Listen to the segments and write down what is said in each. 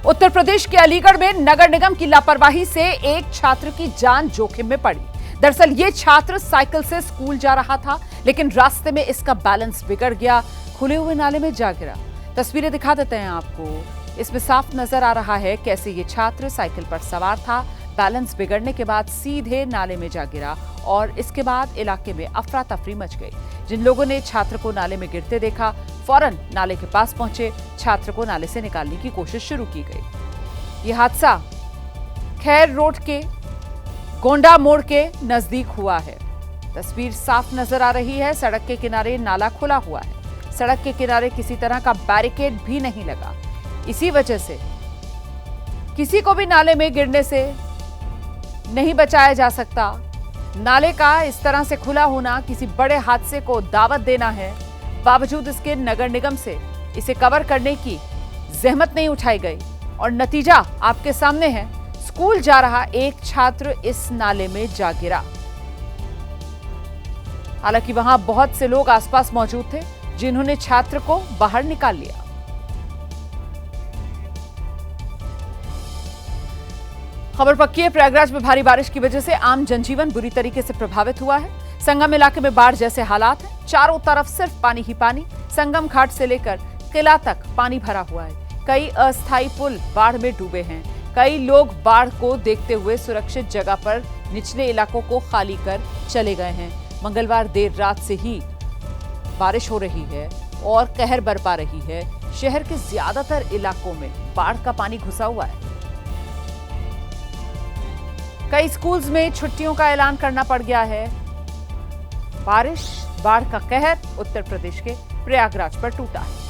उत्तर प्रदेश के अलीगढ़ में नगर निगम की लापरवाही से एक छात्र की जान जोखिम में पड़ी। दरअसल ये छात्र साइकिल से स्कूल जा रहा था, लेकिन रास्ते में इसका बैलेंस बिगड़ गया, खुले हुए नाले में जा गिरा। तस्वीरें दिखा देते हैं आपको। इसमें साफ नजर आ रहा है कैसे ये छात्र साइकिल पर सवार था, बैलेंस बिगड़ने के बाद सीधे नाले में जा गिरा और इसके बाद इलाके में अफरा तफरी मच गई। जिन लोगों ने छात्र को नाले में गिरते देखा, फौरन नाले के पास पहुंचे, छात्र को नाले से निकालने की कोशिश शुरू की गई। यह हादसा खैर रोड के गोंडा मोड़ के नजदीक हुआ है। तस्वीर साफ नजर आ रही है। सड़क के किनारे नाला खुला हुआ है। सड़क के किनारे किसी तरह का बैरिकेड भी नहीं लगा। इसी वजह से किसी को भी नाले में गिरने से नहीं बचाया जा सकता। नाले का इस तरह से खुला होना किसी बड़े हादसे को दावत देना है। बावजूद इसके नगर निगम से इसे कवर करने की जहमत नहीं उठाई गई और नतीजा आपके सामने है। स्कूल जा रहा एक छात्र इस नाले में जा गिरा। हालांकि वहां बहुत से लोग आसपास मौजूद थे जिन्होंने छात्र को बाहर निकाल लिया। खबर पक्की है, प्रयागराज में भारी बारिश की वजह से आम जनजीवन बुरी तरीके से प्रभावित हुआ है। संगम इलाके में बाढ़ जैसे हालात हैं। चारों तरफ सिर्फ पानी ही पानी। संगम घाट से लेकर किला तक पानी भरा हुआ है। कई अस्थायी पुल बाढ़ में डूबे हैं। कई लोग बाढ़ को देखते हुए सुरक्षित जगह पर निचले इलाकों को खाली कर चले गए हैं। मंगलवार देर रात से ही बारिश हो रही है और कहर बरपा रही है। शहर के ज्यादातर इलाकों में बाढ़ का पानी घुसा हुआ है। कई स्कूल्स में छुट्टियों का ऐलान करना पड़ गया है। बारिश, बाढ़ का कहर उत्तर प्रदेश के प्रयागराज पर टूटा है।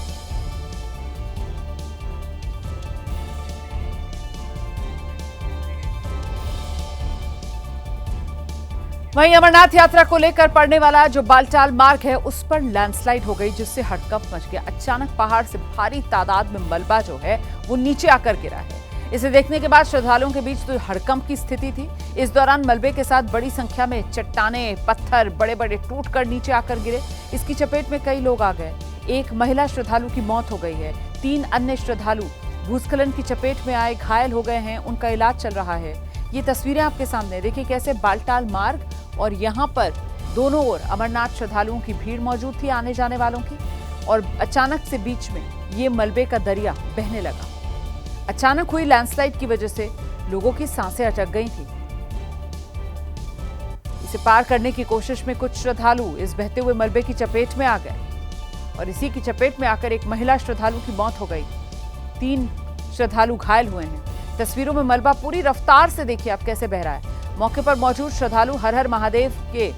वहीं अमरनाथ यात्रा को लेकर पड़ने वाला जो बालटाल मार्ग है उस पर लैंडस्लाइड हो गई, जिससे हड़कंप मच गया। अचानक पहाड़ से भारी तादाद में मलबा जो है वो नीचे आकर गिरा है। इसे देखने के बाद श्रद्धालुओं के बीच तो हड़कंप की स्थिति थी। इस दौरान मलबे के साथ बड़ी संख्या में चट्टाने, पत्थर बड़े बड़े टूटकर नीचे आकर गिरे। इसकी चपेट में कई लोग आ गए। एक महिला श्रद्धालु की मौत हो गई है। 3 अन्य श्रद्धालु भूस्खलन की चपेट में आए घायल हो गए हैं। उनका इलाज चल रहा है। ये तस्वीरें आपके सामने देखिए कैसे बालटाल मार्ग और यहाँ पर दोनों ओर अमरनाथ श्रद्धालुओं की भीड़ मौजूद थी, आने जाने वालों की, और अचानक से बीच में ये मलबे का दरिया बहने लगा। अचानक हुई लैंडस्लाइड की वजह से लोगों की सांसें अटक गई थी। इसे पार करने की कोशिश में कुछ श्रद्धालु इस बहते हुए मलबे की चपेट में आ गए और इसी की चपेट में आकर एक महिला श्रद्धालु की मौत हो गई। 3 श्रद्धालु घायल हुए हैं। तस्वीरों में मलबा पूरी रफ्तार से देखिए आप कैसे बह रहा है। मौके पर मौजूद श्रद्धालु हर हर महादेव के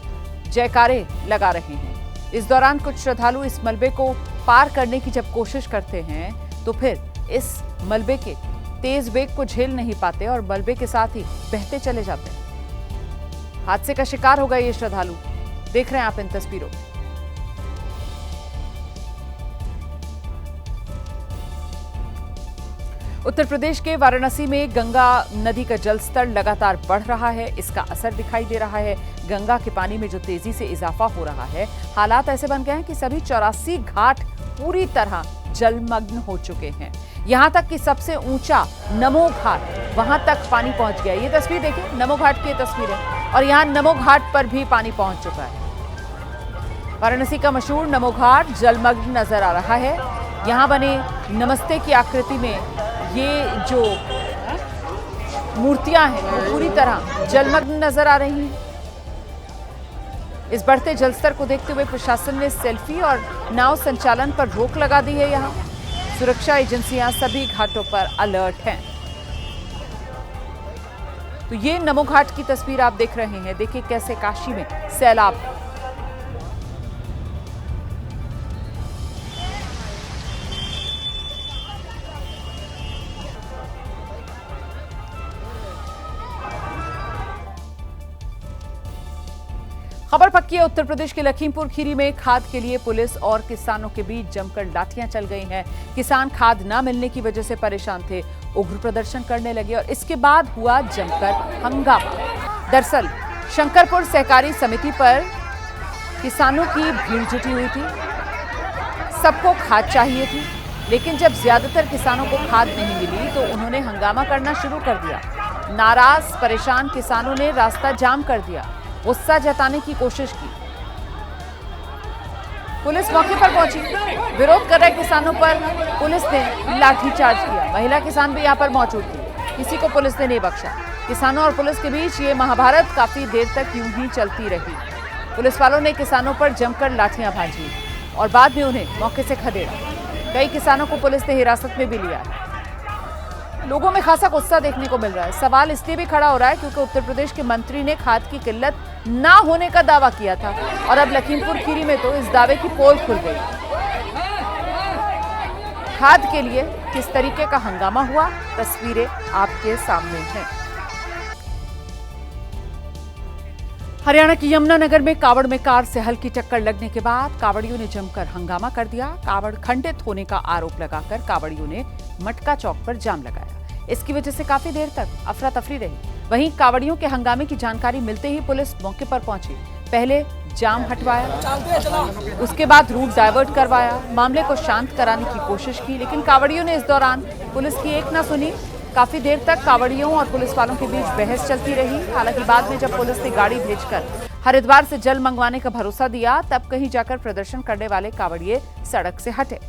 जयकारे लगा रहे हैं। इस दौरान कुछ श्रद्धालु इस मलबे को पार करने की जब कोशिश करते हैं तो फिर इस मलबे के तेज वेग को झेल नहीं पाते और मलबे के साथ ही बहते चले जाते हैं। हादसे का शिकार हो गए ये श्रद्धालु। देख रहे हैं आप इन तस्वीरों में। उत्तर प्रदेश के वाराणसी में गंगा नदी का जलस्तर लगातार बढ़ रहा है। इसका असर दिखाई दे रहा है। गंगा के पानी में जो तेजी से इजाफा हो रहा है, हालात ऐसे बन गए हैं कि सभी 84 घाट पूरी तरह जलमग्न हो चुके हैं। यहां तक कि सबसे ऊंचा नमो घाट, वहां तक पानी पहुंच गया। ये तस्वीर देखिए, नमो घाट की तस्वीर है और यहां नमो घाट पर भी पानी पहुंच चुका है। वाराणसी का मशहूर नमो घाट जलमग्न नजर आ रहा है। यहां बने नमस्ते की आकृति में ये जो मूर्तियां हैं वो पूरी तरह जलमग्न नजर आ रही हैं। इस बढ़ते जलस्तर को देखते हुए प्रशासन ने सेल्फी और नाव संचालन पर रोक लगा दी है। यहाँ सुरक्षा एजेंसियां सभी घाटों पर अलर्ट हैं। तो ये नमो घाट की तस्वीर आप देख रहे हैं। देखिए कैसे काशी में सैलाब। खबर पक्की है, उत्तर प्रदेश के लखीमपुर खीरी में खाद के लिए पुलिस और किसानों के बीच जमकर लाठियां चल गई हैं। किसान खाद न मिलने की वजह से परेशान थे, उग्र प्रदर्शन करने लगे और इसके बाद हुआ जमकर हंगामा। दरअसल शंकरपुर सहकारी समिति पर किसानों की भीड़ जुटी हुई थी। सबको खाद चाहिए थी। लेकिन जब ज्यादातर किसानों को खाद नहीं मिली तो उन्होंने हंगामा करना शुरू कर दिया। नाराज परेशान किसानों ने रास्ता जाम कर दिया, गुस्सा जताने की कोशिश की। पुलिस मौके पर पहुंची, विरोध कर रहे किसानों पर पुलिस ने लाठीचार्ज किया। महिला किसान भी यहां पर मौजूद थी, किसी को पुलिस ने नहीं बख्शा। किसानों और पुलिस के बीच ये महाभारत काफी देर तक यूं ही चलती रही। पुलिस वालों ने किसानों पर जमकर लाठियां भांजी और बाद में उन्हें मौके से खदेड़ा। कई किसानों को पुलिस ने हिरासत में भी लिया। लोगों में खासा गुस्सा देखने को मिल रहा है। सवाल इसलिए भी खड़ा हो रहा है क्योंकि उत्तर प्रदेश के मंत्री ने खाद की किल्लत ना होने का दावा किया था और अब लखीमपुर खीरी में तो इस दावे की पोल खुल गई। खाद के लिए किस तरीके का हंगामा हुआ, तस्वीरें आपके सामने हैं। हरियाणा के यमुनानगर में कावड़ में कार से हल्की टक्कर लगने के बाद कावड़ियों ने जमकर हंगामा कर दिया। कावड़ खंडित होने का आरोप लगाकर कावड़ियों ने मटका चौक पर जाम लगाया। इसकी वजह से काफी देर तक अफरा तफरी रही। वहीं कावड़ियों के हंगामे की जानकारी मिलते ही पुलिस मौके पर पहुंची। पहले जाम हटवाया, उसके बाद रूट डायवर्ट करवाया, मामले को शांत कराने की कोशिश की, लेकिन कावड़ियों ने इस दौरान पुलिस की एक ना सुनी। काफी देर तक कावड़ियों और पुलिस वालों के बीच बहस चलती रही। हालांकि बाद में जब पुलिस ने गाड़ी भेजकर हरिद्वार से जल मंगवाने का भरोसा दिया, तब कहीं जाकर प्रदर्शन करने वाले कावड़िए सड़क से हटे।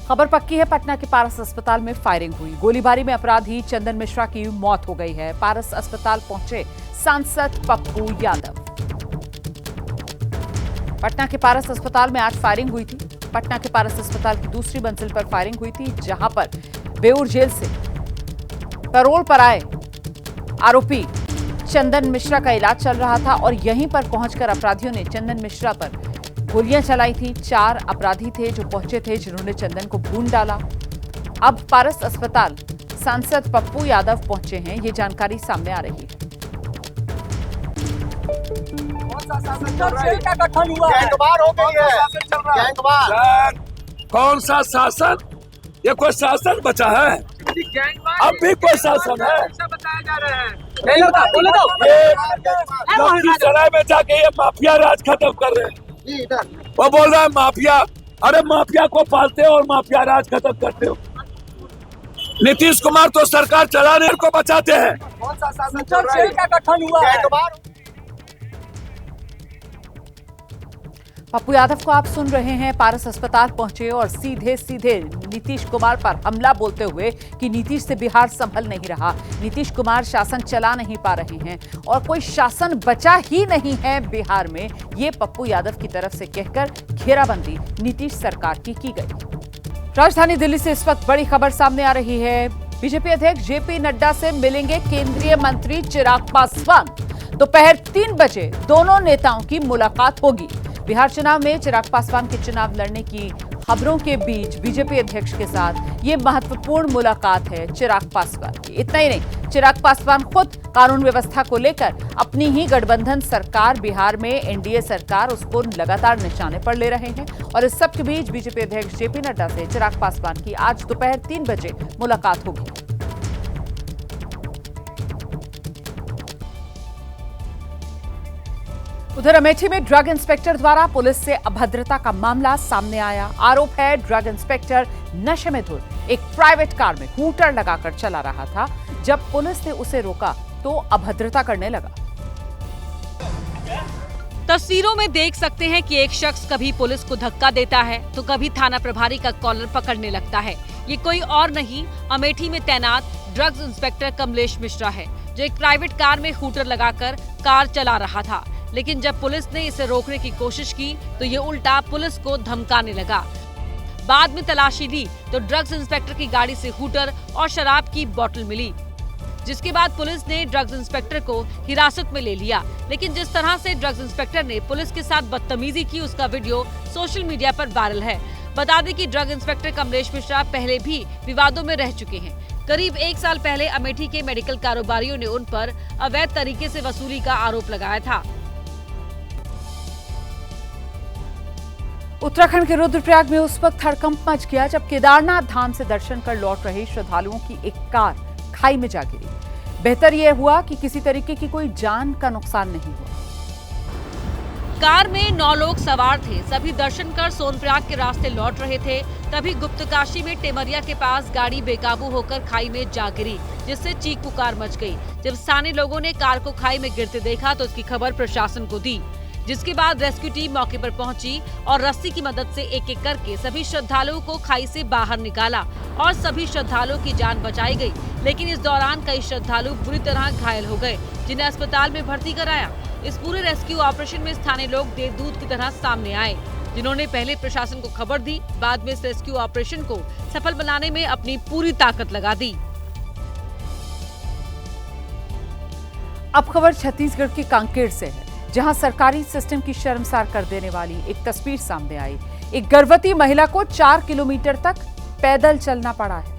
खबर पक्की है, पटना के पारस अस्पताल में फायरिंग हुई। गोलीबारी में अपराधी चंदन मिश्रा की मौत हो गई है। पारस अस्पताल पहुंचे सांसद पप्पू यादव। पटना के पारस अस्पताल में आज फायरिंग हुई थी। पटना के पारस अस्पताल की दूसरी मंजिल पर फायरिंग हुई थी, जहां पर बेऊर जेल से पैरोल पर आए आरोपी चंदन मिश्रा का इलाज चल रहा था और यहीं पर पहुंचकर अपराधियों ने चंदन मिश्रा पर गोलियां चलाई थी। 4 अपराधी थे जो पहुंचे थे, जिन्होंने चंदन को भून डाला। अब पारस अस्पताल सांसद पप्पू यादव पहुंचे हैं, ये जानकारी सामने आ रही है। कौन सा शासन? ये कोई शासन बचा है? अब भी कोई शासन है? लखीसराय में जाके ये माफिया राज खत्म कर रहे हैं। वो बोल रहा है माफिया। अरे माफिया को पालते हो और माफिया राज खत्म करते हो। नीतीश कुमार तो सरकार चलाने को बचाते हैं। कौन सा शासन का गठन हुआ? पप्पू यादव को आप सुन रहे हैं। पारस अस्पताल पहुंचे और सीधे सीधे नीतीश कुमार पर हमला बोलते हुए कि नीतीश से बिहार संभल नहीं रहा, नीतीश कुमार शासन चला नहीं पा रहे हैं और कोई शासन बचा ही नहीं है बिहार में, ये पप्पू यादव की तरफ से कहकर घेराबंदी नीतीश सरकार की गई। राजधानी दिल्ली से इस वक्त बड़ी खबर सामने आ रही है। बीजेपी अध्यक्ष जेपी नड्डा से मिलेंगे केंद्रीय मंत्री चिराग पासवान। दोपहर 3 बजे दोनों नेताओं की मुलाकात होगी। बिहार चुनाव में चिराग पासवान के चुनाव लड़ने की खबरों के बीच बीजेपी अध्यक्ष के साथ ये महत्वपूर्ण मुलाकात है चिराग पासवान की। इतना ही नहीं, चिराग पासवान खुद कानून व्यवस्था को लेकर अपनी ही गठबंधन सरकार बिहार में एनडीए सरकार उसको लगातार निशाने पर ले रहे हैं और इस सब के बीच बीजेपी अध्यक्ष जेपी नड्डा से चिराग पासवान की आज दोपहर 3 बजे मुलाकात होगी। उधर अमेठी में ड्रग इंस्पेक्टर द्वारा पुलिस से अभद्रता का मामला सामने आया। आरोप है ड्रग इंस्पेक्टर नशे में धुत एक प्राइवेट कार में हूटर लगाकर चला रहा था। जब पुलिस ने उसे रोका तो अभद्रता करने लगा। तस्वीरों में देख सकते हैं कि एक शख्स कभी पुलिस को धक्का देता है तो कभी थाना प्रभारी का कॉलर पकड़ने लगता है। ये कोई और नहीं, अमेठी में तैनात ड्रग्स इंस्पेक्टर कमलेश मिश्रा है, जो एक प्राइवेट कार में हूटर लगाकर कार चला रहा था। लेकिन जब पुलिस ने इसे रोकने की कोशिश की तो ये उल्टा पुलिस को धमकाने लगा। बाद में तलाशी ली तो ड्रग्स इंस्पेक्टर की गाड़ी से हूटर और शराब की बोतल मिली, जिसके बाद पुलिस ने ड्रग्स इंस्पेक्टर को हिरासत में ले लिया। लेकिन जिस तरह से ड्रग्स इंस्पेक्टर ने पुलिस के साथ बदतमीजी की, उसका वीडियो सोशल मीडिया पर वायरल है। बता दें कि ड्रग इंस्पेक्टर कमलेश मिश्रा पहले भी विवादों में रह चुके हैं। करीब 1 साल पहले अमेठी के मेडिकल कारोबारियों ने उन पर अवैध तरीके से वसूली का आरोप लगाया था। उत्तराखंड के रुद्रप्रयाग में उस वक्त हड़कंप मच गया जब केदारनाथ धाम से दर्शन कर लौट रहे श्रद्धालुओं की एक कार खाई में जा गिरी। बेहतर यह हुआ कि किसी तरीके की कोई जान का नुकसान नहीं हुआ। कार में 9 लोग सवार थे। सभी दर्शन कर सोनप्रयाग के रास्ते लौट रहे थे। तभी गुप्तकाशी में टेमरिया के पास गाड़ी बेकाबू होकर खाई में जा गिरी, जिससे चीख पुकार मच गई। जब स्थानीय लोगों ने कार को खाई में गिरते देखा तो उसकी खबर प्रशासन को दी, जिसके बाद रेस्क्यू टीम मौके पर पहुंची और रस्सी की मदद से एक एक करके सभी श्रद्धालुओं को खाई से बाहर निकाला और सभी श्रद्धालुओं की जान बचाई गई। लेकिन इस दौरान कई श्रद्धालु बुरी तरह घायल हो गए, जिन्हें अस्पताल में भर्ती कराया। इस पूरे रेस्क्यू ऑपरेशन में स्थानीय लोग देवदूत की तरह सामने आए, जिन्होंने पहले प्रशासन को खबर दी, बाद में इस रेस्क्यू ऑपरेशन को सफल बनाने में अपनी पूरी ताकत लगा दी। अब खबर छत्तीसगढ़ के कांकेर से है, जहां सरकारी सिस्टम की शर्मसार कर देने वाली एक तस्वीर सामने आई। एक गर्भवती महिला को 4 किलोमीटर तक पैदल चलना पड़ा है,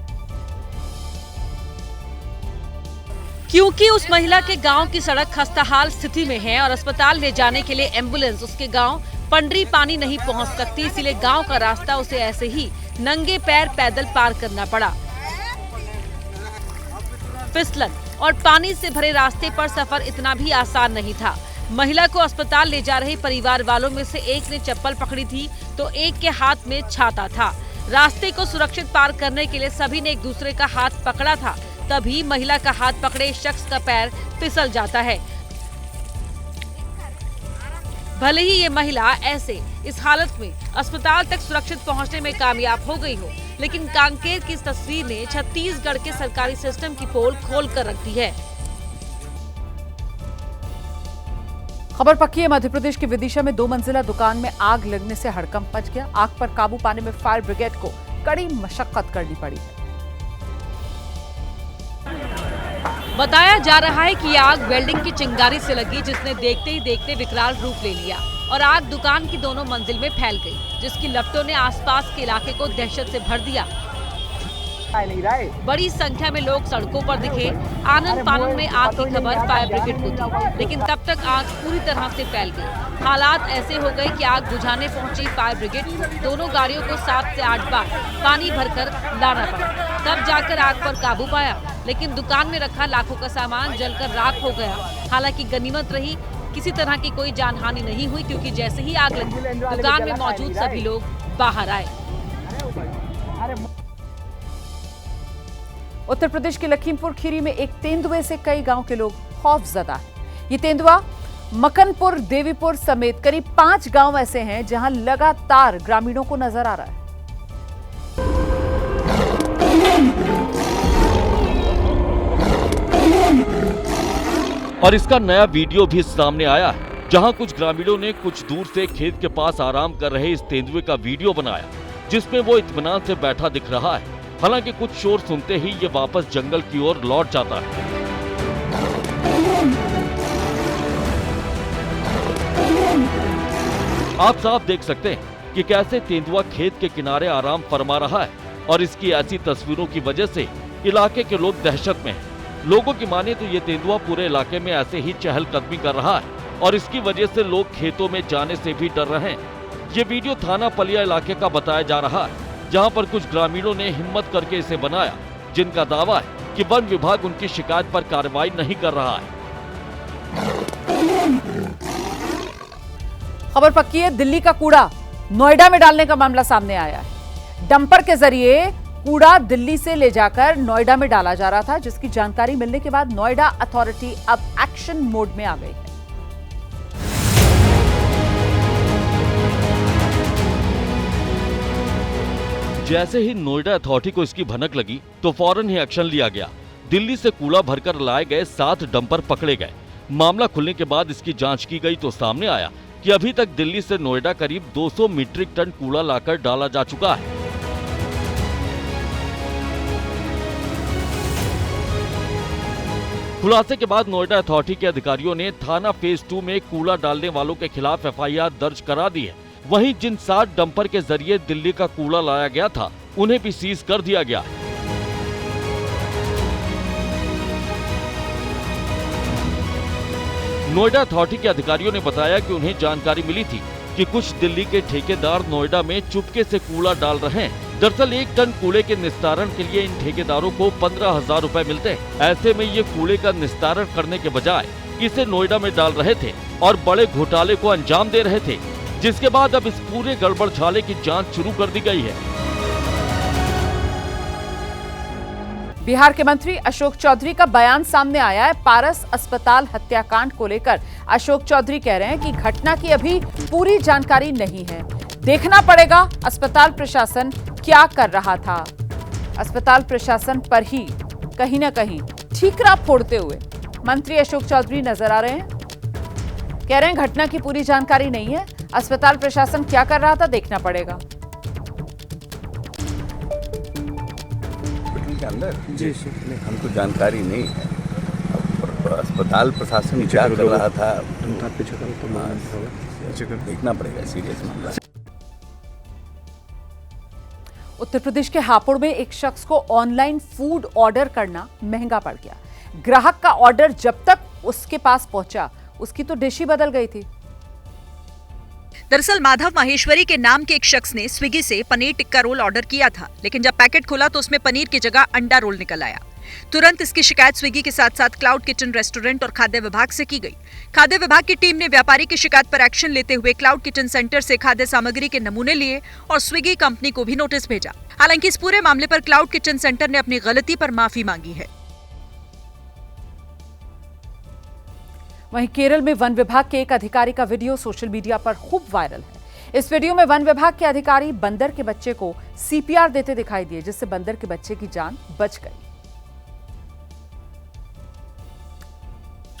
क्योंकि उस महिला के गांव की सड़क खस्ताहाल स्थिति में है और अस्पताल ले जाने के लिए एम्बुलेंस उसके गांव पंडरी पानी नहीं पहुंच सकती, इसीलिए गांव का रास्ता उसे ऐसे ही नंगे पैर पैदल पार करना पड़ा। फिसलन और पानी से भरे रास्ते पर सफर इतना भी आसान नहीं था। महिला को अस्पताल ले जा रहे परिवार वालों में से एक ने चप्पल पकड़ी थी तो एक के हाथ में छाता था। रास्ते को सुरक्षित पार करने के लिए सभी ने एक दूसरे का हाथ पकड़ा था, तभी महिला का हाथ पकड़े शख्स का पैर फिसल जाता है। भले ही ये महिला ऐसे इस हालत में अस्पताल तक सुरक्षित पहुंचने में कामयाब हो गई हो, लेकिन कांकेर की इस तस्वीर ने छत्तीसगढ़ के सरकारी सिस्टम की पोल खोल कर रख दी है। खबर पक्की है, मध्य प्रदेश के विदिशा में 2 मंजिला दुकान में आग लगने से हड़कंप मच गया। आग पर काबू पाने में फायर ब्रिगेड को कड़ी मशक्कत करनी पड़ी है। बताया जा रहा है कि आग वेल्डिंग की चिंगारी से लगी, जिसने देखते ही देखते विकराल रूप ले लिया और आग दुकान की दोनों मंजिल में फैल गई, जिसकी लपटों ने आसपास के इलाके को दहशत से भर दिया। बड़ी संख्या में लोग सड़कों पर दिखे। आनन फानन में आग की खबर फायर ब्रिगेड को थी, लेकिन तब तक आग पूरी तरह से फैल गई। हालात ऐसे हो गए कि आग बुझाने पहुंची फायर ब्रिगेड दोनों गाड़ियों को 7 से 8 बार पानी भरकर लाना पड़ा, तब जाकर आग पर काबू पाया। लेकिन दुकान में रखा लाखों का सामान जलकर राख हो गया। हालांकि गनीमत रही, किसी तरह की कोई जानहानि नहीं हुई, क्योंकि जैसे ही आग लगी दुकान में मौजूद सभी लोग बाहर आए। उत्तर प्रदेश के लखीमपुर खीरी में एक तेंदुए से कई गांव के लोग खौफजदा हैं। ये तेंदुआ मकनपुर, देवीपुर समेत करीब 5 गांव ऐसे हैं जहां लगातार ग्रामीणों को नजर आ रहा है। और इसका नया वीडियो भी सामने आया है, जहां कुछ ग्रामीणों ने कुछ दूर से खेत के पास आराम कर रहे इस तेंदुए का वीडियो बनाया, जिसमें वो इत्मीनान से बैठा दिख रहा है। हालांकि कुछ शोर सुनते ही ये वापस जंगल की ओर लौट जाता है। आप साफ देख सकते हैं कि कैसे तेंदुआ खेत के किनारे आराम फरमा रहा है और इसकी ऐसी तस्वीरों की वजह से इलाके के लोग दहशत में हैं। लोगों की माने तो ये तेंदुआ पूरे इलाके में ऐसे ही चहलकदमी कर रहा है और इसकी वजह से लोग खेतों में जाने से भी डर रहे हैं। ये वीडियो थाना पलिया इलाके का बताया जा रहा है, जहां पर कुछ ग्रामीणों ने हिम्मत करके इसे बनाया, जिनका दावा है कि वन विभाग उनकी शिकायत पर कार्रवाई नहीं कर रहा है। खबर पक्की है, दिल्ली का कूड़ा नोएडा में डालने का मामला सामने आया है। डंपर के जरिए कूड़ा दिल्ली से ले जाकर नोएडा में डाला जा रहा था, जिसकी जानकारी मिलने के बाद नोएडा अथॉरिटी अब एक्शन मोड में आ गई है। जैसे ही नोएडा अथॉरिटी को इसकी भनक लगी तो फौरन ही एक्शन लिया गया। दिल्ली से कूड़ा भरकर लाए गए 7 डंपर पकड़े गए। मामला खुलने के बाद इसकी जांच की गई तो सामने आया कि अभी तक दिल्ली से नोएडा करीब 200 मीट्रिक टन कूड़ा लाकर डाला जा चुका है। खुलासे के बाद नोएडा अथॉरिटी के अधिकारियों ने थाना फेज 2 में कूड़ा डालने वालों के खिलाफ FIR दर्ज करा दी है। वहीं जिन 7 डंपर के जरिए दिल्ली का कूड़ा लाया गया था, उन्हें भी सीज कर दिया गया है। नोएडा अथॉरिटी के अधिकारियों ने बताया कि उन्हें जानकारी मिली थी कि कुछ दिल्ली के ठेकेदार नोएडा में चुपके से कूड़ा डाल रहे हैं। दरअसल 1 टन कूड़े के निस्तारण के लिए इन ठेकेदारों को 15,000 रुपए मिलते हैं। ऐसे में ये कूड़े का निस्तारण करने के बजाय इसे नोएडा में डाल रहे थे और बड़े घोटाले को अंजाम दे रहे थे, जिसके बाद अब इस पूरे गड़बड़झाले की जांच शुरू कर दी गई है। बिहार के मंत्री अशोक चौधरी का बयान सामने आया है। पारस अस्पताल हत्याकांड को लेकर अशोक चौधरी कह रहे हैं कि घटना की अभी पूरी जानकारी नहीं है, देखना पड़ेगा अस्पताल प्रशासन क्या कर रहा था। अस्पताल प्रशासन पर ही कहीं ना कहीं ठीकरा फोड़ते हुए मंत्री अशोक चौधरी नजर आ रहे हैं। कह रहे हैं घटना की पूरी जानकारी नहीं है, अस्पताल प्रशासन क्या कर रहा था देखना पड़ेगा। के अंदर जी हमको जानकारी नहीं है। अस्पताल प्रशासन क्या कर रहा था देखना पड़ेगा, सीरियस मामला। उत्तर प्रदेश के हापुड़ में एक शख्स को ऑनलाइन फूड ऑर्डर करना महंगा पड़ गया। ग्राहक का ऑर्डर जब तक उसके पास पहुंचा, उसकी तो डिश ही बदल गई थी। दरअसल माधव माहेश्वरी के नाम के एक शख्स ने स्विगी से पनीर टिक्का रोल ऑर्डर किया था, लेकिन जब पैकेट खोला तो उसमें पनीर की जगह अंडा रोल निकल आया। तुरंत इसकी शिकायत स्विगी के साथ साथ क्लाउड किचन रेस्टोरेंट और खाद्य विभाग से की गई। खाद्य विभाग की टीम ने व्यापारी की शिकायत पर एक्शन लेते हुए क्लाउड किचन सेंटर से खाद्य सामग्री के नमूने लिए और स्विगी कंपनी को भी नोटिस भेजा। हालांकि इस पूरे मामले पर क्लाउड किचन सेंटर ने अपनी गलती पर माफी मांगी है। वहीं केरल में वन विभाग के एक अधिकारी का वीडियो सोशल मीडिया पर खूब वायरल है। इस वीडियो में वन विभाग के अधिकारी बंदर के बच्चे को सीपीआर देते दिखाई दिए, जिससे बंदर के बच्चे की जान बच गई।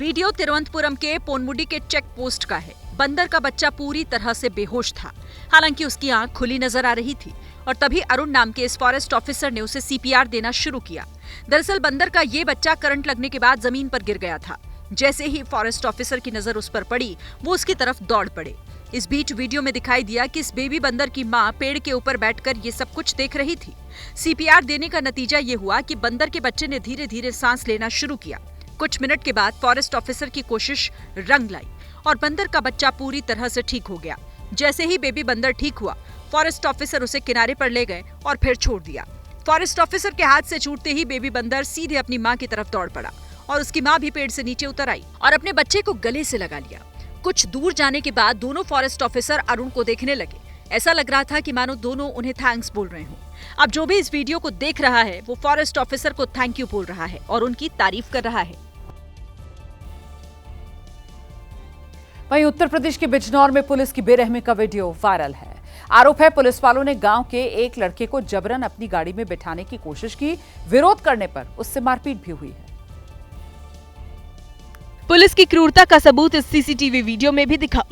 वीडियो तिरुवनंतपुरम के पोनमुडी के चेक पोस्ट का है। बंदर का बच्चा पूरी तरह से बेहोश था, हालांकि उसकी आंख खुली नजर आ रही थी और तभी अरुण नाम के इस फॉरेस्ट ऑफिसर ने उसे सीपीआर देना शुरू किया। दरअसल बंदर का ये बच्चा करंट लगने के बाद जमीन पर गिर गया था। जैसे ही फॉरेस्ट ऑफिसर की नजर उस पर पड़ी, वो उसकी तरफ दौड़ पड़े। इस बीच वीडियो में दिखाई दिया कि इस बेबी बंदर की मां पेड़ के ऊपर बैठकर ये सब कुछ देख रही थी। सीपीआर देने का नतीजा ये हुआ कि बंदर के बच्चे ने धीरे धीरे सांस लेना शुरू किया। कुछ मिनट के बाद फॉरेस्ट ऑफिसर की कोशिश रंग लाई और बंदर का बच्चा पूरी तरह से ठीक हो गया। जैसे ही बेबी बंदर ठीक हुआ, फॉरेस्ट ऑफिसर उसे किनारे पर ले गए और फिर छोड़ दिया। फॉरेस्ट ऑफिसर के हाथ से छूटते ही बेबी बंदर सीधे अपनी मां की तरफ दौड़ पड़ा और उसकी मां भी पेड़ से नीचे उतर आई और अपने बच्चे को गले से लगा लिया। कुछ दूर जाने के बाद दोनों फॉरेस्ट ऑफिसर अरुण को देखने लगे। ऐसा लग रहा था कि मानो दोनों उन्हें थैंक्स बोल रहे हों। अब जो भी इस वीडियो को देख रहा है, वो फॉरेस्ट ऑफिसर को थैंक यू बोल रहा है और उनकी तारीफ कर रहा है। वहीं उत्तर प्रदेश के बिजनौर में पुलिस की बेरहमी का वीडियो वायरल है। आरोप है पुलिस वालों ने गांव के एक लड़के को जबरन अपनी गाड़ी में बिठाने की कोशिश की। विरोध करने पर उससे मारपीट भी हुई है। पुलिस की क्रूरता का सबूत इस सीसीटीवी वीडियो में भी दिखा।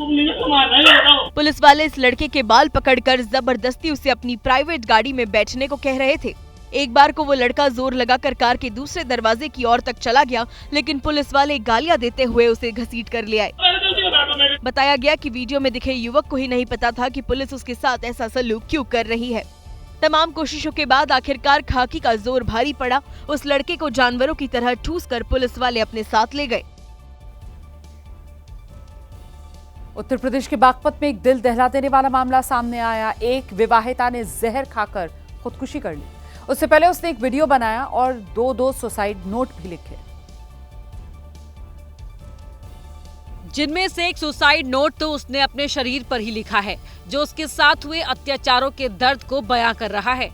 पुलिस वाले इस लड़के के बाल पकड़कर जबरदस्ती उसे अपनी प्राइवेट गाड़ी में बैठने को कह रहे थे। एक बार को वो लड़का जोर लगाकर कार के दूसरे दरवाजे की ओर तक चला गया, लेकिन पुलिस वाले गालियां देते हुए उसे घसीट कर ले आए। बताया गया कि वीडियो में दिखे युवक को ही नहीं पता था कि पुलिस उसके साथ ऐसा सलूक क्यों कर रही है। तमाम कोशिशों के बाद आखिरकार खाकी का जोर भारी पड़ा। उस लड़के को जानवरों की तरह ठूस कर पुलिस वाले अपने साथ ले गए। उत्तर प्रदेश के बागपत में एक दिल दहला देने वाला मामला सामने आया। एक विवाहिता ने जहर खाकर खुदकुशी कर ली। उससे पहले उसने एक वीडियो बनाया और दो सुसाइड नोट भी लिखे, जिनमें से एक सुसाइड नोट तो उसने अपने शरीर पर ही लिखा है, जो उसके साथ हुए अत्याचारों के दर्द को बयां कर रहा है।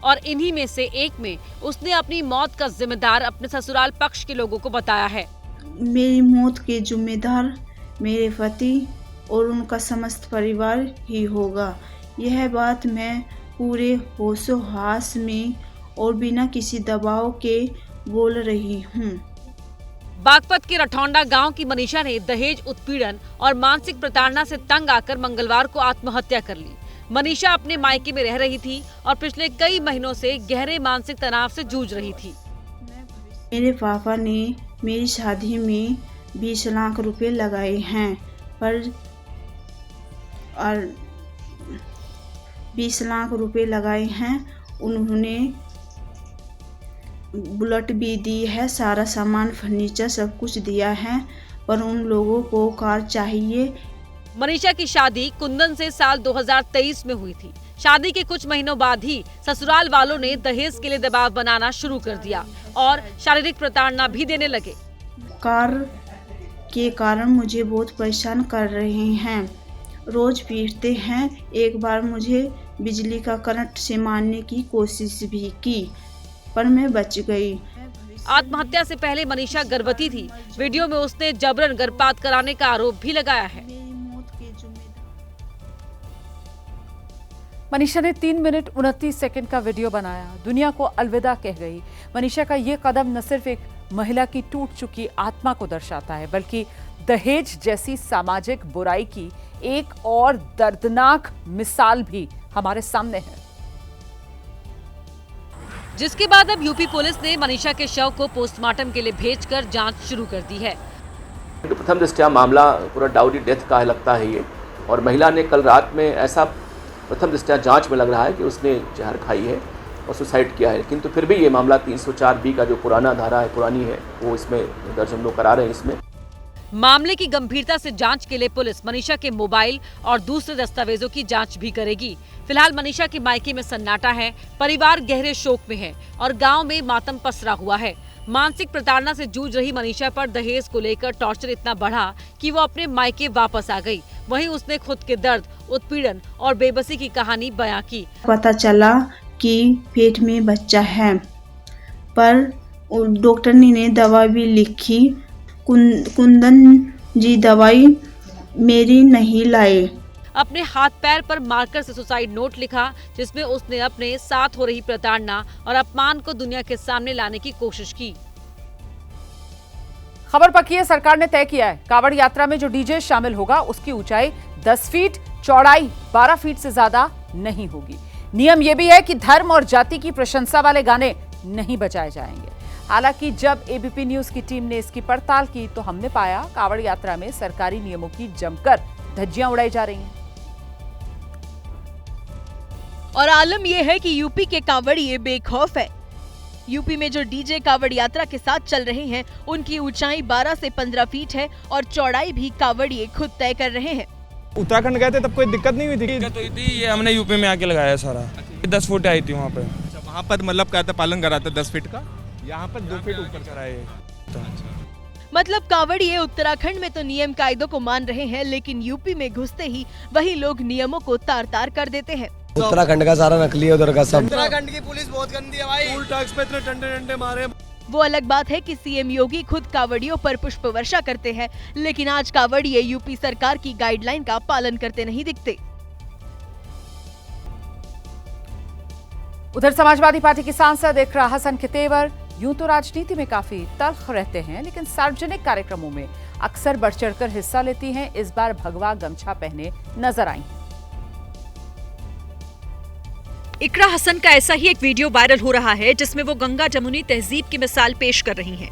और इन्हीं में से एक में उसने अपनी मौत का जिम्मेदार अपने ससुराल पक्ष के लोगों को बताया है। मेरी मौत के जिम्मेदार मेरे पति और उनका समस्त परिवार ही होगा। यह बात मैं पूरे होशो-हवास में और बिना किसी दबाव के बोल रही हूँ। बागपत के रठौंडा गांव की मनीषा ने दहेज उत्पीड़न और मानसिक प्रताड़ना से तंग आकर मंगलवार को आत्महत्या कर ली। मनीषा अपने मायके में रह रही थी और पिछले कई महीनों से गहरे मानसिक तनाव से जूझ रही थी। मेरे पापा ने मेरी शादी में 20 लाख रुपए लगाए हैं, पर 20 लाख रुपए लगाए हैं। उन्होंने बुलेट भी दी है, सारा सामान फर्नीचर सब कुछ दिया है, पर उन लोगों को कार चाहिए। मनीषा की शादी कुंदन से साल 2023 में हुई थी। शादी के कुछ महीनों बाद ही ससुराल वालों ने दहेज के लिए दबाव बनाना शुरू कर दिया और शारीरिक प्रताड़ना भी देने लगे। कार के कारण मुझे बहुत परेशान कर रहे हैं, रोज पीटते हैं। एक बार मुझे बिजली का करंट से मारने की कोशिश भी की, पर मैं बच गई। आत्महत्या से पहले मनीषा गर्भवती थी। वीडियो में उसने जबरन गर्भपात कराने का आरोप भी लगाया है। मनीषा ने 3 मिनट 29 सेकंड का वीडियो बनाया, दुनिया को अलविदा कह गई। मनीषा का ये कदम न सिर्फ एक महिला की टूट चुकी आत्मा को दर्शाता है, बल्कि दहेज जैसी सामाजिक बुराई की एक और दर्दनाक मिसाल भी हमारे सामने है। जिसके बाद अब यूपी पुलिस ने मनीषा के शव को पोस्टमार्टम के लिए भेजकर जांच शुरू कर दी है। प्रथम दृष्टया मामला पूरा डाउरी डेथ का लगता है ये, और महिला ने कल रात में ऐसा प्रथम दृष्टया जांच में लग रहा है कि उसने जहर खाई है और सुसाइड किया है, किंतु फिर भी ये मामला 304B का जो पुराना धारा है, पुरानी है, वो इसमें दर्ज हम लोग करा रहे हैं। इसमें मामले की गंभीरता से जांच के लिए पुलिस मनीषा के मोबाइल और दूसरे दस्तावेजों की जांच भी करेगी। फिलहाल मनीषा के मायके में सन्नाटा है, परिवार गहरे शोक में है और गांव में मातम पसरा हुआ है। मानसिक प्रताड़ना से जूझ रही मनीषा पर दहेज को लेकर टॉर्चर इतना बढ़ा कि वो अपने मायके वापस आ गई। वहीं उसने खुद के दर्द, उत्पीड़न और बेबसी की कहानी बयां की। पता चला कि पेट में बच्चा है, पर डॉक्टर ने दवा भी लिखी। कुंदन जी दवाई मेरी नहीं लाए। अपने हाथ पैर पर मारकर से सुसाइड नोट लिखा, जिसमें उसने अपने साथ हो रही प्रताड़ना और अपमान को दुनिया के सामने लाने की कोशिश की। खबर पक्की है, सरकार ने तय किया है कांवड़ यात्रा में जो डीजे शामिल होगा उसकी ऊंचाई 10 फीट, चौड़ाई 12 फीट से ज्यादा नहीं होगी। नियम यह भी है कि धर्म और जाति की प्रशंसा वाले गाने नहीं बजाए जाएंगे। हालांकि जब एबीपी न्यूज की टीम ने इसकी पड़ताल की तो हमने पाया कांवड़ यात्रा में सरकारी नियमों की जमकर धज्जियां उड़ाई जा रही हैं। और आलम यह है कि यूपी के कांवड़िए बेखौफ है। यूपी में जो डीजे कांवड़ यात्रा के साथ चल रहे हैं उनकी ऊंचाई 12 से 15 फीट है और चौड़ाई भी कांवड़िए खुद तय कर रहे हैं। उत्तराखंड गए थे तब कोई दिक्कत नहीं हुई थी? दिक्कत हुई थी, ये हमने यूपी में आके लगाया सारा। 10 फुट आई थी वहाँ पे। वहाँ पर मतलब क्या था, पालन करा था 10 फीट का, यहाँ पर 2 फीट ऊपर कराए। मतलब कांवड़िए उत्तराखंड में तो नियम कायदों को मान रहे हैं, लेकिन यूपी में घुसते ही वही लोग नियमों को तार-तार कर देते हैं। उत्तराखंड का सारा नकली है उधर का सब। उत्तराखंड की पुलिस बहुत गंदी है भाई, टोल टैक्स पे इतने डंडे मारे। वो अलग बात है कि सीएम योगी खुद कांवड़ियों पर पुष्प वर्षा करते हैं, लेकिन आज कांवड़िए यूपी सरकार की गाइडलाइन का पालन करते नहीं दिखते। उधर समाजवादी पार्टी के सांसद इकरा हसन के तेवर यूं तो राजनीति में काफी तल्ख रहते हैं, लेकिन सार्वजनिक कार्यक्रमों में अक्सर बढ़ चढ़कर हिस्सा लेती हैं। इस बार भगवा गमछा पहने नजर आई। इकरा हसन का ऐसा ही एक वीडियो वायरल हो रहा है जिसमें वो गंगा जमुनी तहजीब की मिसाल पेश कर रही हैं।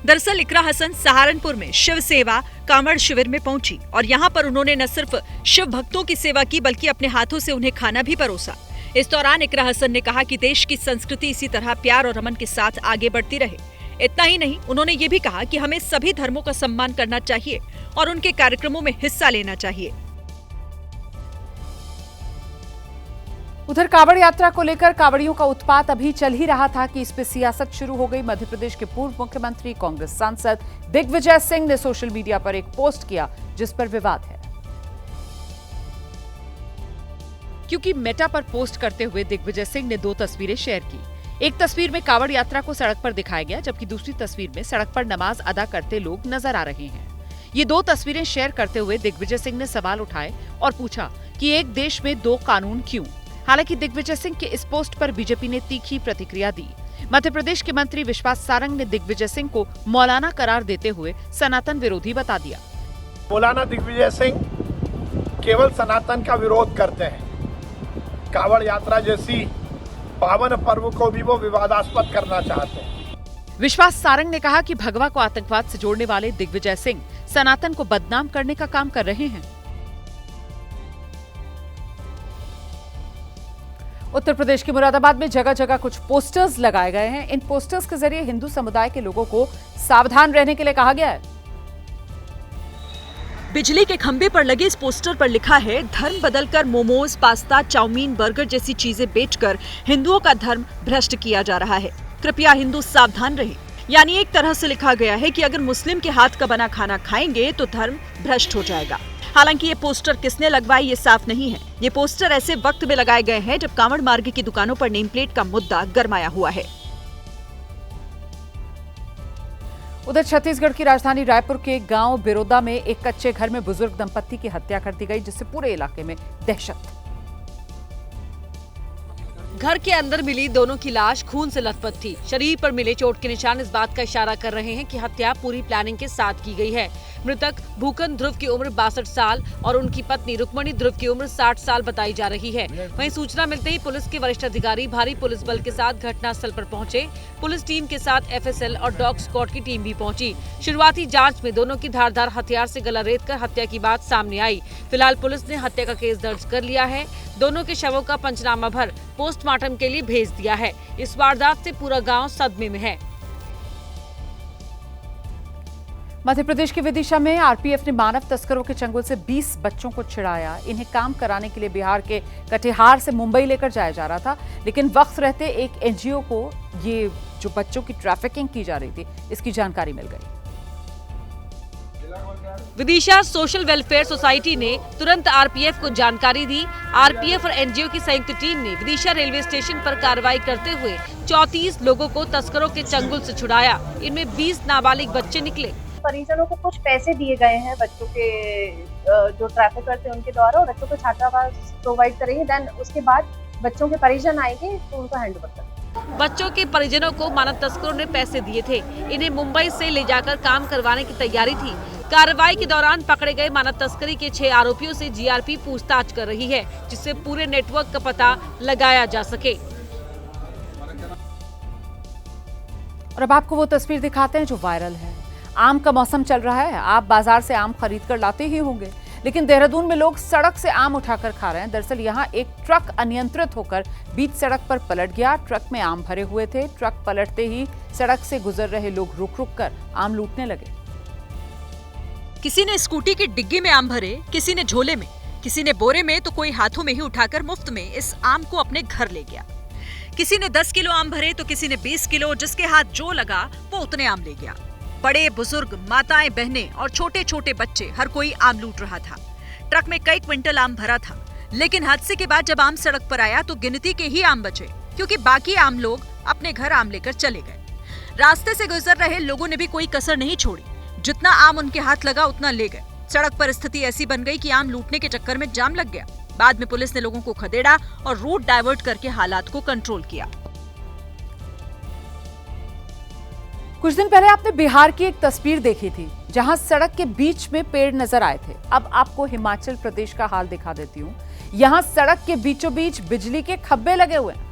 दरअसल इकरा हसन सहारनपुर में शिव सेवा कांवड़ शिविर में पहुंची और यहाँ पर उन्होंने न सिर्फ शिव भक्तों की सेवा की बल्कि अपने हाथों से उन्हें खाना भी परोसा। इस दौरान इकरा हसन ने कहा कि देश की संस्कृति इसी तरह प्यार और अमन के साथ आगे बढ़ती रहे। इतना ही नहीं, उन्होंने ये भी कहा कि हमें सभी धर्मों का सम्मान करना चाहिए और उनके कार्यक्रमों में हिस्सा लेना चाहिए। उधर कांवड़ यात्रा को लेकर कांवड़ियों का उत्पात अभी चल ही रहा था कि इस पे सियासत शुरू हो गई। मध्य प्रदेश के पूर्व मुख्यमंत्री कांग्रेस सांसद दिग्विजय सिंह ने सोशल मीडिया पर एक पोस्ट किया जिस पर विवाद है। क्योंकि मेटा पर पोस्ट करते हुए दिग्विजय सिंह ने 2 तस्वीरें शेयर की। एक तस्वीर में कांवड़ यात्रा को सड़क पर दिखाया गया, जबकि दूसरी तस्वीर में सड़क पर नमाज अदा करते लोग नजर आ रहे हैं। ये 2 तस्वीरें शेयर करते हुए दिग्विजय सिंह ने सवाल उठाए और पूछा कि एक देश में 2 कानून क्यों। हालांकि दिग्विजय सिंह के इस पोस्ट पर बीजेपी ने तीखी प्रतिक्रिया दी। मध्य प्रदेश के मंत्री विश्वास सारंग ने दिग्विजय सिंह को मौलाना करार देते हुए सनातन विरोधी बता दिया। मौलाना दिग्विजय सिंह केवल सनातन का विरोध करते हैं। कांवड़ यात्रा जैसी पावन पर्व को भी वो विवादास्पद करना चाहते हैं। विश्वास सारंग ने कहा कि भगवा को आतंकवाद से जोड़ने वाले दिग्विजय सिंह सनातन को बदनाम करने का काम कर रहे हैं। उत्तर प्रदेश के मुरादाबाद में जगह जगह कुछ पोस्टर्स लगाए गए हैं। इन पोस्टर्स के जरिए हिंदू समुदाय के लोगों को सावधान रहने के लिए कहा गया है। बिजली के खंभे पर लगे इस पोस्टर पर लिखा है, धर्म बदलकर मोमोज, पास्ता, चाउमीन, बर्गर जैसी चीजें बेचकर हिंदुओं का धर्म भ्रष्ट किया जा रहा है। कृपया हिंदू सावधान रहें। यानी एक तरह से लिखा गया है कि अगर मुस्लिम के हाथ का बना खाना खाएंगे तो धर्म भ्रष्ट हो जाएगा। हालांकि ये पोस्टर किसने लगवाई ये साफ नहीं है। ये पोस्टर ऐसे वक्त में लगाए गए हैं जब कांवड़ मार्ग की दुकानों पर नेम प्लेट का मुद्दा गरमाया हुआ है। उधर छत्तीसगढ़ की राजधानी रायपुर के गांव बिरोदा में एक कच्चे घर में बुजुर्ग दंपत्ति की हत्या कर दी गई, जिससे पूरे इलाके में दहशत। घर के अंदर मिली दोनों की लाश खून से लथपथ थी। शरीर पर मिले चोट के निशान इस बात का इशारा कर रहे हैं कि हत्या पूरी प्लानिंग के साथ की गई है। मृतक भूकन ध्रुव की उम्र 62 साल और उनकी पत्नी रुक्मणी ध्रुव की उम्र 60 साल बताई जा रही है। वहीं सूचना मिलते ही पुलिस के वरिष्ठ अधिकारी भारी पुलिस बल के साथ घटनास्थल पर पहुंचे। पुलिस टीम के साथ एफएसएल और डॉग स्क्वाड की टीम भी पहुंची। शुरुआती जांच में दोनों की धारदार हथियार से गला रेतकर हत्या की बात सामने आई। फिलहाल पुलिस ने हत्या का केस दर्ज कर लिया है। दोनों के शवों का पंचनामा भर पोस्टमार्टम के लिए भेज दिया है। इस वारदात से पूरा गांव सदमे में है। मध्य प्रदेश के विदिशा में आरपीएफ ने मानव तस्करों के चंगुल से 20 बच्चों को छिड़ाया। इन्हें काम कराने के लिए बिहार के कटिहार से मुंबई लेकर जाया जा रहा था, लेकिन वक्त रहते एक एनजीओ को ये जो बच्चों की ट्रैफिकिंग की जा रही थी, इसकी जानकारी मिल गई। विदिशा सोशल वेलफेयर सोसाइटी ने तुरंत आरपीएफ को जानकारी दी। आरपीएफ और एनजीओ की संयुक्त टीम ने विदिशा रेलवे स्टेशन पर कार्रवाई करते हुए 34 लोगों को तस्करों के चंगुल से छुड़ाया। इनमें 20 नाबालिग बच्चे निकले। परिजनों को कुछ पैसे दिए गए हैं बच्चों के जो ट्रैफिकर थे उनके द्वारा, और बच्चों को छात्रावास प्रोवाइड करेंगे। देन उसके बाद बच्चों के परिजन आएंगे तो उनको हैंड ओवर करेंगे। बच्चों के परिजनों को मानव तस्करों ने पैसे दिए थे। इन्हें मुंबई से ले जाकर काम करवाने की तैयारी थी। कार्रवाई के दौरान पकड़े गए मानव तस्करी के 6 आरोपियों से जीआरपी पूछताछ कर रही है, जिससे पूरे नेटवर्क का पता लगाया जा सके। और अब आपको वो तस्वीर दिखाते हैं जो वायरल है। आम का मौसम चल रहा है, आप बाजार से आम खरीद कर लाते ही होंगे, लेकिन देहरादून में लोग सड़क से आम उठाकर खा रहे हैं। दरअसल यहाँ एक ट्रक अनियंत्रित होकर बीच सड़क पर पलट गया। ट्रक में आम भरे हुए थे। ट्रक पलटते ही सड़क से गुजर रहे लोग रुक रुक कर आम लूटने लगे। किसी ने स्कूटी की डिग्गी में आम भरे, किसी ने झोले में, किसी ने बोरे में, तो कोई हाथों में ही उठाकर मुफ्त में इस आम को अपने घर ले गया। किसी ने 10 किलो आम भरे तो किसी ने 20 किलो, जिसके हाथ जो लगा वो उतने आम ले गया। बड़े बुजुर्ग, माताएं, बहनें और छोटे छोटे बच्चे हर कोई आम लूट रहा था। ट्रक में कई क्विंटल आम भरा था, लेकिन हादसे के बाद जब आम सड़क पर आया तो गिनती के ही आम बचे, क्योंकि बाकी आम लोग अपने घर आम लेकर चले गए। रास्ते से गुजर रहे लोगों ने भी कोई कसर नहीं छोड़ी। जितना आम उनके हाथ लगा उतना ले गए। सड़क पर स्थिति ऐसी बन गई कि आम लूटने के चक्कर में जाम लग गया। बाद में पुलिस ने लोगों को खदेड़ा और रूट डाइवर्ट करके हालात को कंट्रोल किया। कुछ दिन पहले आपने बिहार की एक तस्वीर देखी थी जहां सड़क के बीच में पेड़ नजर आए थे। अब आपको हिमाचल प्रदेश का हाल दिखा देती हूं। यहां सड़क के बीचों बीच बिजली के खंभे लगे हुए हैं।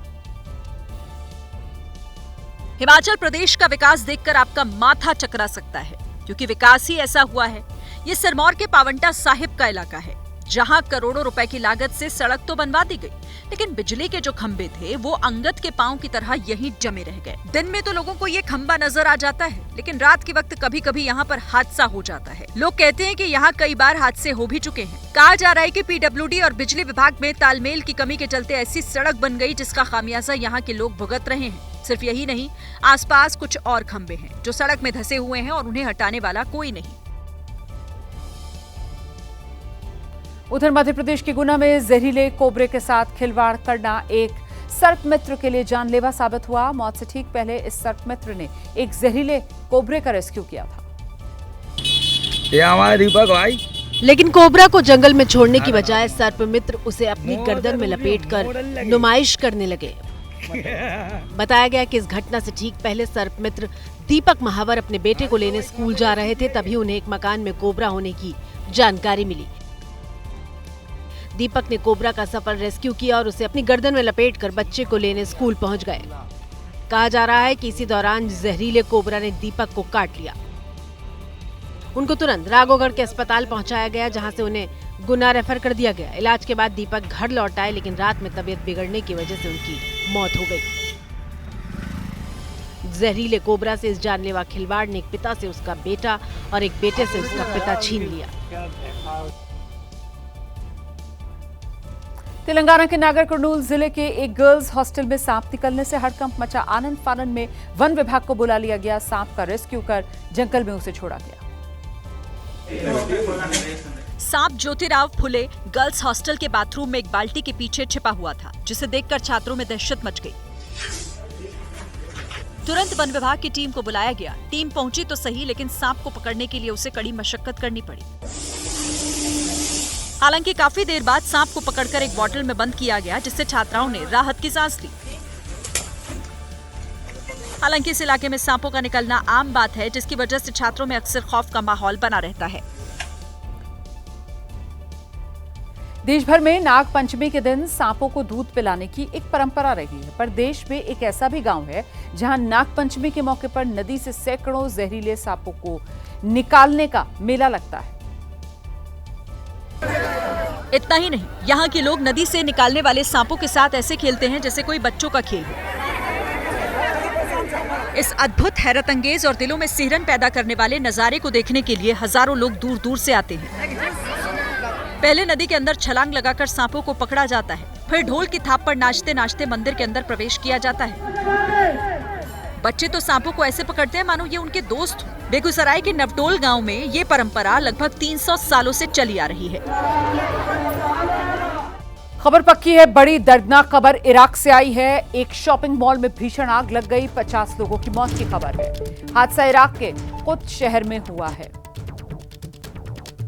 हिमाचल प्रदेश का विकास देखकर आपका माथा चकरा सकता है, क्योंकि विकास ही ऐसा हुआ है। ये सिरमौर के पावंटा साहिब का इलाका है, जहां करोड़ों रुपए की लागत से सड़क तो बनवा दी गई, लेकिन बिजली के जो खंभे थे वो अंगद के पांव की तरह यहीं जमे रह गए। दिन में तो लोगों को ये खंभा नजर आ जाता है, लेकिन रात के वक्त कभी कभी यहाँ पर हादसा हो जाता है। लोग कहते हैं कि यहाँ कई बार हादसे हो भी चुके हैं। कहा जा रहा है कि पीडब्ल्यूडी और बिजली विभाग में तालमेल की कमी के चलते ऐसी सड़क बन गई जिसका खामियाजा यहाँ के लोग भुगत रहे हैं। सिर्फ यही नहीं, आसपास कुछ और खंभे हैं जो सड़क में धंसे हुए हैं और उन्हें हटाने वाला कोई नहीं। उधर मध्य प्रदेश के गुना में जहरीले कोबरे के साथ खिलवाड़ करना एक सर्प मित्र के लिए जानलेवा साबित हुआ। मौत से ठीक पहले इस सर्प मित्र ने एक जहरीले कोबरे का रेस्क्यू किया था। ये हमारा दीपक भाई। लेकिन कोबरा को जंगल में छोड़ने की बजाय सर्प मित्र उसे अपनी गर्दन में लपेटकर नुमाइश करने लगे। बताया गया कि इस घटना से ठीक पहले सर्प मित्र दीपक महावर अपने बेटे को लेने स्कूल जा रहे थे, तभी उन्हें एक मकान में कोबरा होने की जानकारी मिली। दीपक ने कोबरा का सफल रेस्क्यू किया और उसे अपनी गर्दन में लपेटकर बच्चे को लेने स्कूल पहुंच गए। कहा जा रहा है कि इसी दौरान जहरीले कोबरा ने दीपक को काट लिया। उनको तुरंत राघोगढ़ के अस्पताल पहुंचाया गया, जहां से उन्हें गुना रेफर कर दिया गया। इलाज के बाद दीपक घर लौट आए, लेकिन रात में तबीयत बिगड़ने की वजह से उनकी मौत हो गई। जहरीले कोबरा से इस जानलेवा खिलवाड़ ने एक पिता से उसका बेटा और एक बेटे से उसका पिता छीन लिया। तेलंगाना के नागर कर्नूल जिले के एक गर्ल्स हॉस्टल में सांप निकलने से हड़कंप मचा। आनंद फानन में वन विभाग को बुला लिया गया। सांप का रेस्क्यू कर जंगल में उसे छोड़ा गया। सांप ज्योतिराव फुले गर्ल्स हॉस्टल के बाथरूम में एक बाल्टी के पीछे छिपा हुआ था, जिसे देखकर छात्रों में दहशत मच गई। तुरंत वन विभाग की टीम को बुलाया गया। टीम पहुंची तो सही, लेकिन सांप को पकड़ने के लिए उसे कड़ी मशक्कत करनी पड़ी। हालांकि काफी देर बाद सांप को पकड़कर एक बोतल में बंद किया गया, जिससे छात्राओं ने राहत की सांस ली। हालांकि इस इलाके में सांपों का निकलना आम बात है, जिसकी वजह से छात्रों में अक्सर खौफ का माहौल बना रहता है। देश भर में नाग पंचमी के दिन सांपों को दूध पिलाने की एक परंपरा रही है, पर देश में एक ऐसा भी गांव है जहां नाग पंचमी के मौके पर नदी से सैकड़ों जहरीले सांपों को निकालने का मेला लगता है। इतना ही नहीं, यहाँ के लोग नदी से निकालने वाले सांपों के साथ ऐसे खेलते हैं जैसे कोई बच्चों का खेल हो। इस अद्भुत, हैरत अंगेज और दिलों में सिहरन पैदा करने वाले नजारे को देखने के लिए हजारों लोग दूर दूर से आते हैं। पहले नदी के अंदर छलांग लगाकर सांपों को पकड़ा जाता है, फिर ढोल की थाप पर नाचते नाचते मंदिर के अंदर प्रवेश किया जाता है। बच्चे तो सांपों को ऐसे पकड़ते हैं मानो ये उनके दोस्त हो। बेगूसराय के नवटोल गांव में ये परंपरा लगभग 300 सालों से चली आ रही है। खबर पक्की है, बड़ी दर्दनाक खबर इराक से आई है। एक शॉपिंग मॉल में भीषण आग लग गई, 50 लोगों की मौत की खबर है। हादसा इराक के कुछ शहर में हुआ है।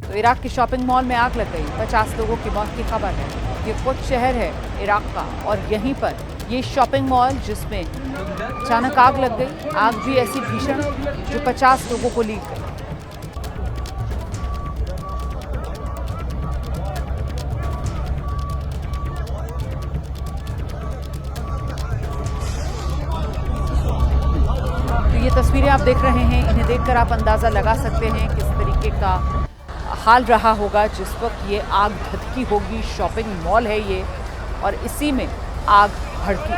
तो इराक के शॉपिंग मॉल में आग लग गई, 50 लोगों की मौत की खबर है। ये कुछ शहर है इराक का और यहीं पर ये शॉपिंग मॉल जिसमें अचानक आग लग गई। आग भी ऐसी भीषण जो 50 लोगों को लीक गई। तो ये तस्वीरें आप देख रहे हैं, इन्हें देखकर आप अंदाजा लगा सकते हैं किस तरीके का हाल रहा होगा जिस वक्त ये आग धधकी होगी। शॉपिंग मॉल है ये और इसी में आग भड़की।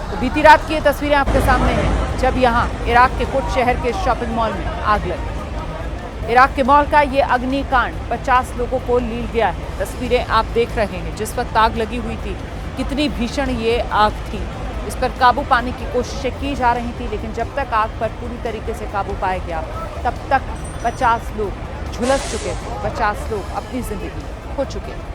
तो बीती रात की ये तस्वीरें आपके सामने हैं जब यहाँ इराक के कुछ शहर के शॉपिंग मॉल में आग लगी। इराक के मॉल का ये अग्निकांड 50 लोगों को लील गया है। तस्वीरें आप देख रहे हैं जिस वक्त आग लगी हुई थी, कितनी भीषण ये आग थी। इस पर काबू पाने की कोशिशें की जा रही थी, लेकिन जब तक आग पर पूरी तरीके से काबू पाया गया तब तक 50 लोग झुलस चुके थे, 50 लोग अपनी जिंदगी खो चुके थे।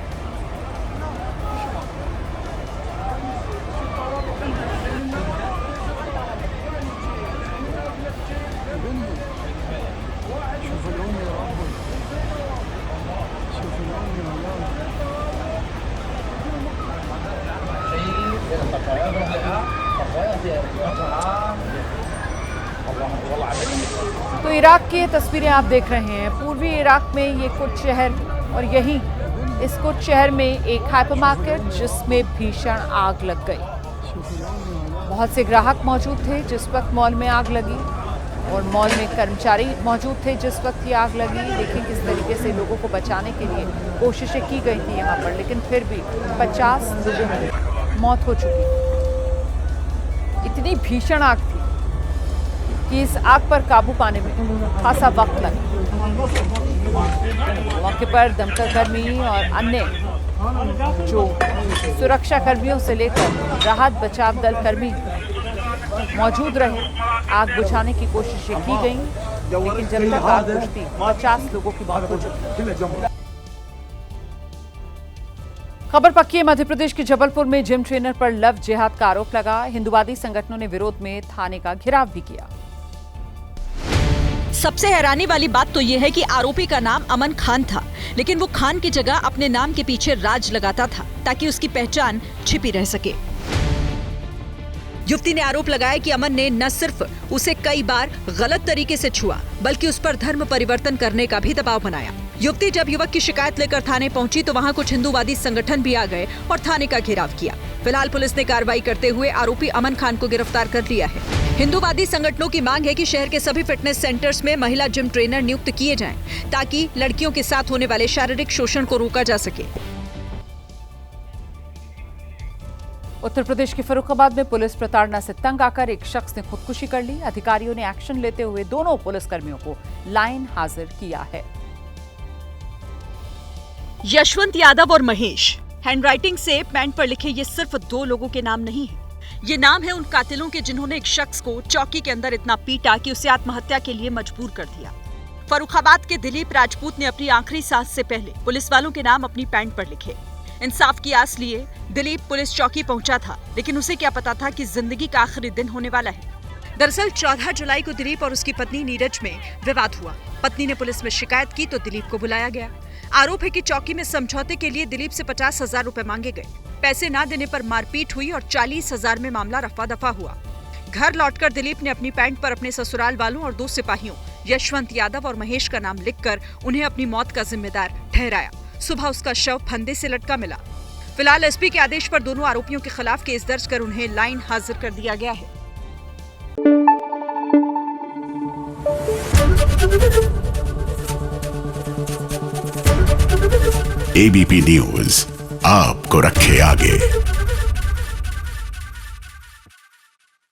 तो इराक की तस्वीरें आप देख रहे हैं। पूर्वी इराक में ये कुछ शहर और यहीं इस कुछ शहर में एक हाइपरमार्केट जिसमें भीषण आग लग गई। बहुत से ग्राहक मौजूद थे जिस वक्त मॉल में आग लगी और मॉल में कर्मचारी मौजूद थे जिस वक्त ये आग लगी। देखें किस तरीके से लोगों को बचाने के लिए कोशिशें की गई थी यहाँ पर, लेकिन फिर भी 50 लोगों की मौत हो चुकी। इतनी भीषण आग थी कि इस आग पर काबू पाने में खासा वक्त लगा। मौके पर दमकल कर्मी और अन्य जो सुरक्षा कर्मियों से लेकर राहत बचाव दल कर्मी मौजूद रहे। आग बुझाने की कोशिशें की गईं, लेकिन जब तक आग बुझती 50 लोगों की मौत हो चुकी। खबर पक्की है, मध्य प्रदेश के जबलपुर में जिम ट्रेनर पर लव जिहाद का आरोप लगा। हिंदुवादी संगठनों ने विरोध में थाने का घेराव भी किया। सबसे हैरानी वाली बात तो यह है कि आरोपी का नाम अमन खान था, लेकिन वो खान की जगह अपने नाम के पीछे राज लगाता था ताकि उसकी पहचान छिपी रह सके। युवती ने आरोप लगाया कि अमन ने न सिर्फ उसे कई बार गलत तरीके से छुआ, बल्कि उस पर धर्म परिवर्तन करने का भी दबाव बनाया। युवती जब युवक की शिकायत लेकर थाने पहुंची तो वहां कुछ हिंदूवादी संगठन भी आ गए और थाने का घेराव किया। फिलहाल पुलिस ने कार्रवाई करते हुए आरोपी अमन खान को गिरफ्तार कर लिया है। हिंदूवादी संगठनों की मांग है कि शहर के सभी फिटनेस सेंटर्स में महिला जिम ट्रेनर नियुक्त किए जाएं, ताकि लड़कियों के साथ होने वाले शारीरिक शोषण को रोका जा सके। उत्तर प्रदेश के फर्रुखाबाद में पुलिस प्रताड़ना से तंग आकर एक शख्स ने खुदकुशी कर ली। अधिकारियों ने एक्शन लेते हुए दोनों पुलिसकर्मियों को लाइन हाजिर किया है। यशवंत यादव और महेश, हैंडराइटिंग से पैंट पर लिखे ये सिर्फ दो लोगों के नाम नहीं है। ये नाम है उन कातिलों के जिन्होंने एक शख्स को चौकी के अंदर इतना पीटा कि उसे आत्महत्या के लिए मजबूर कर दिया। फर्रुखाबाद के दिलीप राजपूत ने अपनी आखिरी सांस से पहले पुलिस वालों के नाम अपनी पैंट पर लिखे। इंसाफ की आस लिए दिलीप पुलिस चौकी पहुंचा था, लेकिन उसे क्या पता था कि जिंदगी का आखिरी दिन होने वाला है। दरअसल 14 जुलाई को दिलीप और उसकी पत्नी नीरज में विवाद हुआ। पत्नी ने पुलिस में शिकायत की तो दिलीप को बुलाया गया। आरोप है कि चौकी में समझौते के लिए दिलीप से 50,000 रुपए मांगे गए। पैसे न देने पर मारपीट हुई और 40,000 में मामला रफा दफा हुआ। घर लौटकर दिलीप ने अपनी पैंट पर अपने ससुराल वालों और 2 सिपाहियों यशवंत यादव और महेश का नाम लिखकर उन्हें अपनी मौत का जिम्मेदार ठहराया। सुबह उसका शव फंदे से लटका मिला। फिलहाल एसपी के आदेश पर दोनों आरोपियों के खिलाफ केस दर्ज कर उन्हें लाइन हाजिर कर दिया गया है। एबीपी न्यूज आपको रखे आगे।